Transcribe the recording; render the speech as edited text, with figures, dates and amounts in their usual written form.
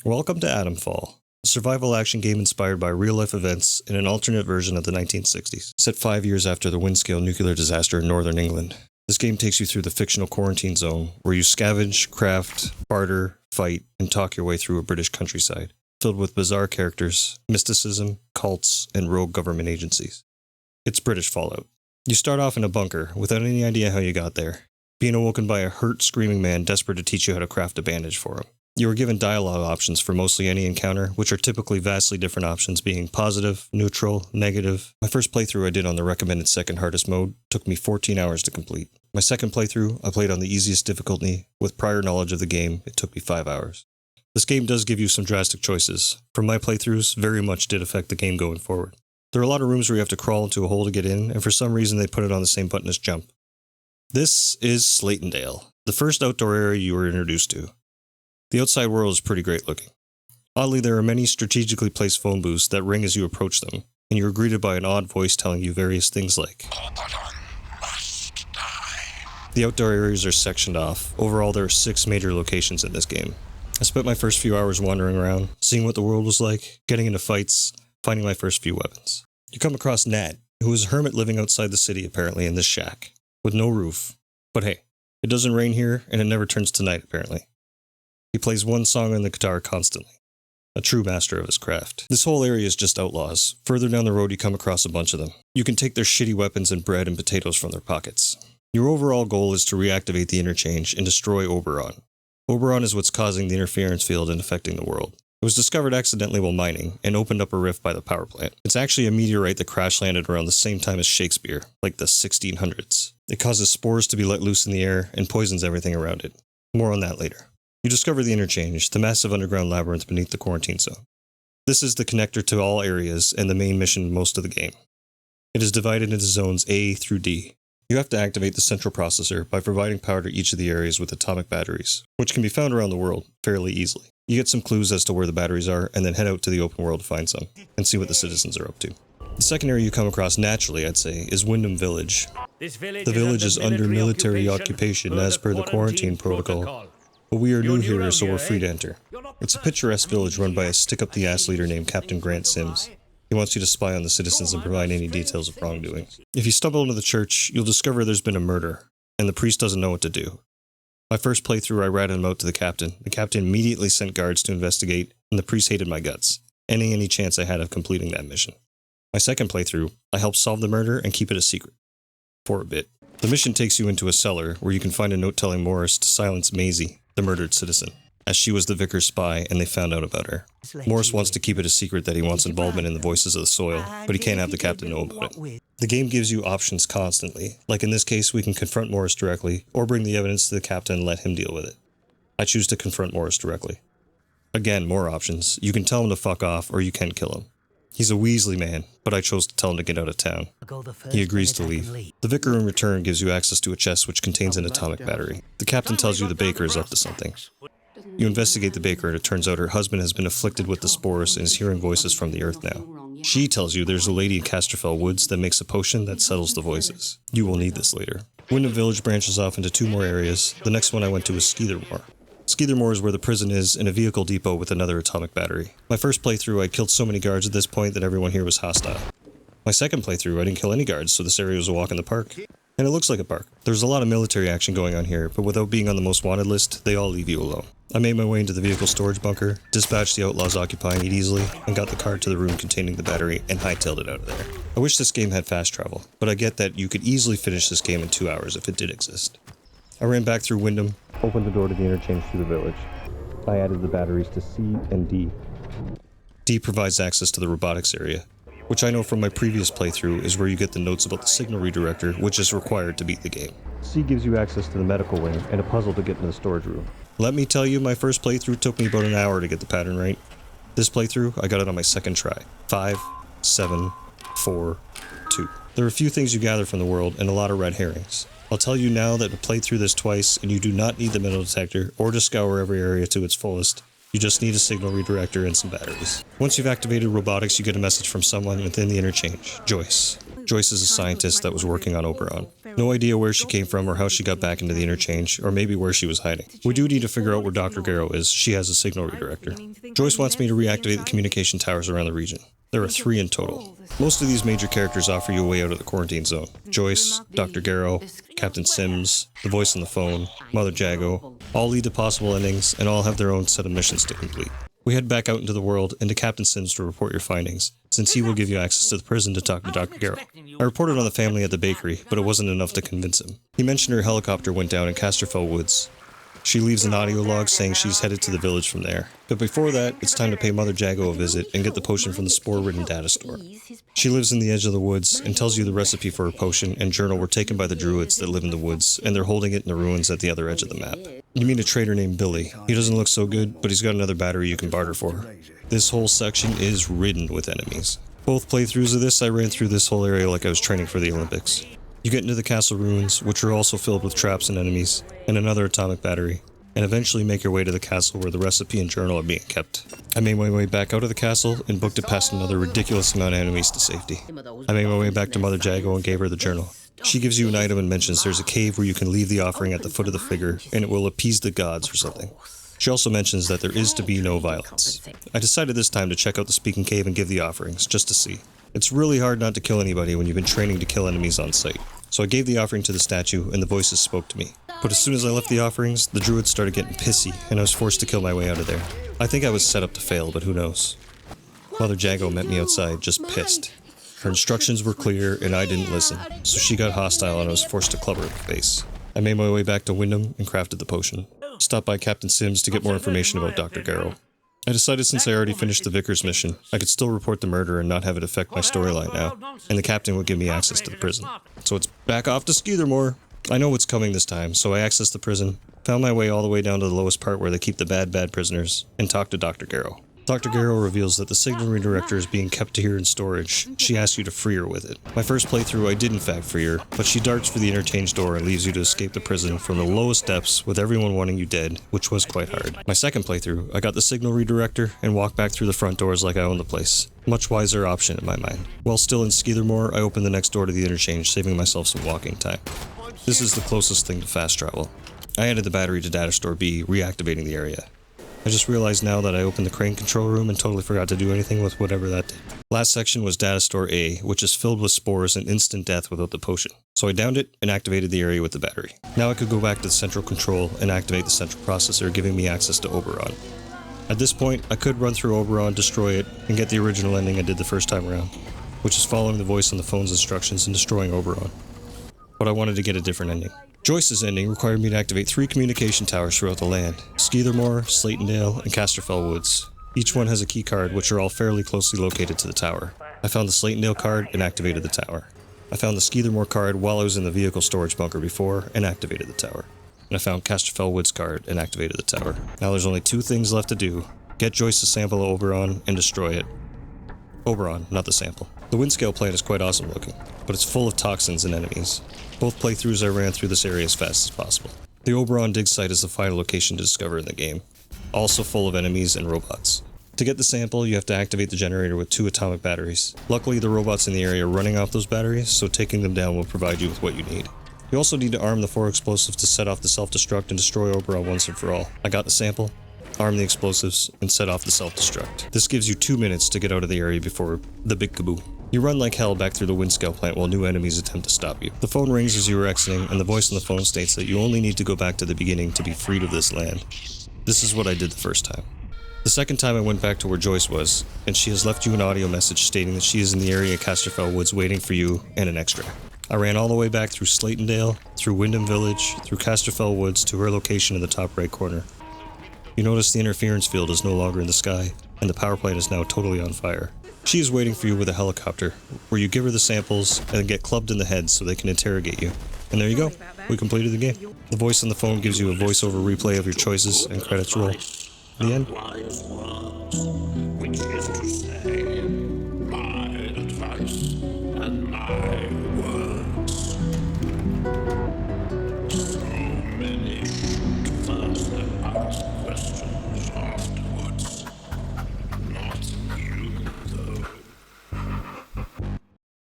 Welcome to Atomfall, a survival action game inspired by real-life events in an alternate version of the 1960s, set 5 years after the Windscale nuclear disaster in northern England. This game takes you through the fictional quarantine zone, where you scavenge, craft, barter, fight, and talk your way through a British countryside, filled with bizarre characters, mysticism, cults, and rogue government agencies. It's British Fallout. You start off in a bunker, without any idea how you got there, being awoken by a hurt, screaming man desperate to teach you how to craft a bandage for him. You are given dialogue options for mostly any encounter, which are typically vastly different options, being positive, neutral, negative. My first playthrough I did on the recommended second hardest mode took me 14 hours to complete. My second playthrough, I played on the easiest difficulty. With prior knowledge of the game, it took me 5 hours. This game does give you some drastic choices. From my playthroughs, very much did affect the game going forward. There are a lot of rooms where you have to crawl into a hole to get in, and for some reason they put it on the same button as jump. This is Slaten Dale, the first outdoor area you were introduced to. The outside world is pretty great looking. Oddly, there are many strategically placed phone booths that ring as you approach them, and you are greeted by an odd voice telling you various things like, "Oberon must die." The outdoor areas are sectioned off. Overall, there are 6 major locations in this game. I spent my first few hours wandering around, seeing what the world was like, getting into fights, finding my first few weapons. You come across Nat, who is a hermit living outside the city apparently in this shack, with no roof. But hey, it doesn't rain here, and it never turns to night apparently. He plays one song on the guitar constantly. A true master of his craft. This whole area is just outlaws. Further down the road you come across a bunch of them. You can take their shitty weapons and bread and potatoes from their pockets. Your overall goal is to reactivate the Interchange and destroy Oberon. Oberon is what's causing the interference field and affecting the world. It was discovered accidentally while mining, and opened up a rift by the power plant. It's actually a meteorite that crash landed around the same time as Shakespeare, like the 1600s. It causes spores to be let loose in the air, and poisons everything around it. More on that later. You discover the Interchange, the massive underground labyrinth beneath the quarantine zone. This is the connector to all areas, and the main mission in most of the game. It is divided into zones A through D. You have to activate the central processor by providing power to each of the areas with atomic batteries, which can be found around the world fairly easily. You get some clues as to where the batteries are, and then head out to the open world to find some, and see what the citizens are up to. The second area you come across naturally, I'd say, is Wyndham Village. The village is under military occupation as per the quarantine protocol, but we are new here, so we're free to enter. It's a picturesque village run by a stick-up-the-ass leader named Captain Grant Sims. He wants you to spy on the citizens and provide any details of wrongdoing. If you stumble into the church, you'll discover there's been a murder, and the priest doesn't know what to do. My first playthrough, I ratted him out to the captain. The captain immediately sent guards to investigate, and the priest hated my guts, ending any chance I had of completing that mission. My second playthrough, I helped solve the murder and keep it a secret. For a bit. The mission takes you into a cellar, where you can find a note telling Morris to silence Maisie, the murdered citizen, as she was the vicar's spy and they found out about her. Morris wants to keep it a secret that he wants involvement in the voices of the soil, but he can't have the captain know about it. The game gives you options constantly. Like in this case, we can confront Morris directly, or bring the evidence to the captain and let him deal with it. I choose to confront Morris directly. Again, more options. You can tell him to fuck off, or you can kill him. He's a Weasley man, but I chose to tell him to get out of town. He agrees to leave. The vicar in return gives you access to a chest which contains an atomic battery. The captain tells you the baker is up to something. You investigate the baker, and it turns out her husband has been afflicted with the spores and is hearing voices from the earth now. She tells you there's a lady in Casterfell Woods that makes a potion that settles the voices. You will need this later. Wyndham Village branches off into 2 more areas. The next one I went to was Skethermoor. Skethermoor is where the prison is, and a vehicle depot with another atomic battery. My first playthrough, I killed so many guards at this point that everyone here was hostile. My second playthrough, I didn't kill any guards, so this area was a walk in the park. And it looks like a park. There's a lot of military action going on here, but without being on the most wanted list, they all leave you alone. I made my way into the vehicle storage bunker, dispatched the outlaws occupying it easily, and got the car to the room containing the battery and hightailed it out of there. I wish this game had fast travel, but I get that you could easily finish this game in 2 hours if it did exist. I ran back through Wyndham, opened the door to the interchange through the village. I added the batteries to C and D. D provides access to the robotics area, which I know from my previous playthrough is where you get the notes about the signal redirector, which is required to beat the game. C gives you access to the medical wing and a puzzle to get into the storage room. Let me tell you, my first playthrough took me about an hour to get the pattern right. This playthrough, I got it on my second try. 5, 7, 4, 2. There are a few things you gather from the world and a lot of red herrings. I'll tell you now that to play through this twice, and you do not need the metal detector or to scour every area to its fullest. You just need a signal redirector and some batteries. Once you've activated robotics, you get a message from someone within the Interchange, Joyce. Joyce is a scientist that was working on Oberon. No idea where she came from or how she got back into the Interchange, or maybe where she was hiding. We do need to figure out where Dr. Garrow is. She has a signal redirector. Joyce wants me to reactivate the communication towers around the region. There are 3 in total. Most of these major characters offer you a way out of the quarantine zone. Joyce, Dr. Garrow, Captain Sims, the voice on the phone, Mother Jago, all lead to possible endings, and all have their own set of missions to complete. We head back out into the world and to Captain Sims to report your findings, since he will give you access to the prison to talk to Dr. Garrow. I reported on the family at the bakery, but it wasn't enough to convince him. He mentioned her helicopter went down in Casterfell Woods. She leaves an audio log saying she's headed to the village from there. But before that, it's time to pay Mother Jago a visit and get the potion from the spore-ridden data store. She lives in the edge of the woods and tells you the recipe for her potion and journal were taken by the druids that live in the woods, and they're holding it in the ruins at the other edge of the map. You meet a trader named Billy. He doesn't look so good, but he's got another battery you can barter for. This whole section is ridden with enemies. Both playthroughs of this, I ran through this whole area like I was training for the Olympics. You get into the castle ruins, which are also filled with traps and enemies, and another atomic battery, and eventually make your way to the castle where the recipe and journal are being kept. I made my way back out of the castle and booked it past another ridiculous amount of enemies to safety. I made my way back to Mother Jago and gave her the journal. She gives you an item and mentions there's a cave where you can leave the offering at the foot of the figure and it will appease the gods or something. She also mentions that there is to be no violence. I decided this time to check out the speaking cave and give the offerings, just to see. It's really hard not to kill anybody when you've been training to kill enemies on sight. So I gave the offering to the statue and the voices spoke to me. But as soon as I left the offerings, the druids started getting pissy and I was forced to kill my way out of there. I think I was set up to fail, but who knows. Mother Jago met me outside, just pissed. Her instructions were clear and I didn't listen, so she got hostile and I was forced to club her in the face. I made my way back to Wyndham and crafted the potion. Stopped by Captain Sims to get more information about Dr. Garrow. I decided since I already finished the Vicar's mission, I could still report the murder and not have it affect my storyline now, and the captain would give me access to the prison. So it's back off to Skethermoor. I know what's coming this time, so I accessed the prison, found my way all the way down to the lowest part where they keep the bad prisoners, and talked to Dr. Garrow. Dr. Garrow reveals that the signal redirector is being kept here in storage. She asks you to free her with it. My first playthrough I did in fact free her, but she darts for the interchange door and leaves you to escape the prison from the lowest depths with everyone wanting you dead, which was quite hard. My second playthrough, I got the signal redirector and walked back through the front doors like I owned the place. Much wiser option in my mind. While still in Skethermoor, I opened the next door to the interchange, saving myself some walking time. This is the closest thing to fast travel. I added the battery to Data Store B, reactivating the area. I just realized now that I opened the crane control room and totally forgot to do anything with whatever that did. Last section was Data Store A, which is filled with spores and instant death without the potion. So I downed it and activated the area with the battery. Now I could go back to the central control and activate the central processor, giving me access to Oberon. At this point, I could run through Oberon, destroy it, and get the original ending I did the first time around, which is following the voice on the phone's instructions and destroying Oberon. But I wanted to get a different ending. Joyce's Ending required me to activate 3 communication towers throughout the land: Skethermoor, Slaten Dale, and Casterfell Woods. Each one has a key card, which are all fairly closely located to the tower. I found the Slaten Dale card and activated the tower. I found the Skethermoor card while I was in the vehicle storage bunker before and activated the tower. And I found Casterfell Woods card and activated the tower. Now there's only 2 things left to do: get Joyce's sample of Oberon and destroy it. Oberon, not the sample. The Windscale plant is quite awesome looking, but it's full of toxins and enemies. Both playthroughs I ran through this area as fast as possible. The Oberon dig site is the final location to discover in the game, also full of enemies and robots. To get the sample, you have to activate the generator with 2 atomic batteries. Luckily, the robots in the area are running off those batteries, so taking them down will provide you with what you need. You also need to arm the 4 explosives to set off the self-destruct and destroy Oberon once and for all. I got the sample, armed the explosives, and set off the self-destruct. This gives you 2 minutes to get out of the area before the big kaboom. You run like hell back through the Windscale plant while new enemies attempt to stop you. The phone rings as you are exiting, and the voice on the phone states that you only need to go back to the beginning to be freed of this land. This is what I did the first time. The second time I went back to where Joyce was, and she has left you an audio message stating that she is in the area of Casterfell Woods waiting for you and an extra. I ran all the way back through Slaten Dale, through Wyndham Village, through Casterfell Woods to her location in the top right corner. You notice the interference field is no longer in the sky, and the power plant is now totally on fire. She is waiting for you with a helicopter, where you give her the samples and get clubbed in the head so they can interrogate you. And there you go, we completed the game. The voice on the phone gives you a voiceover replay of your choices and credits roll. The end.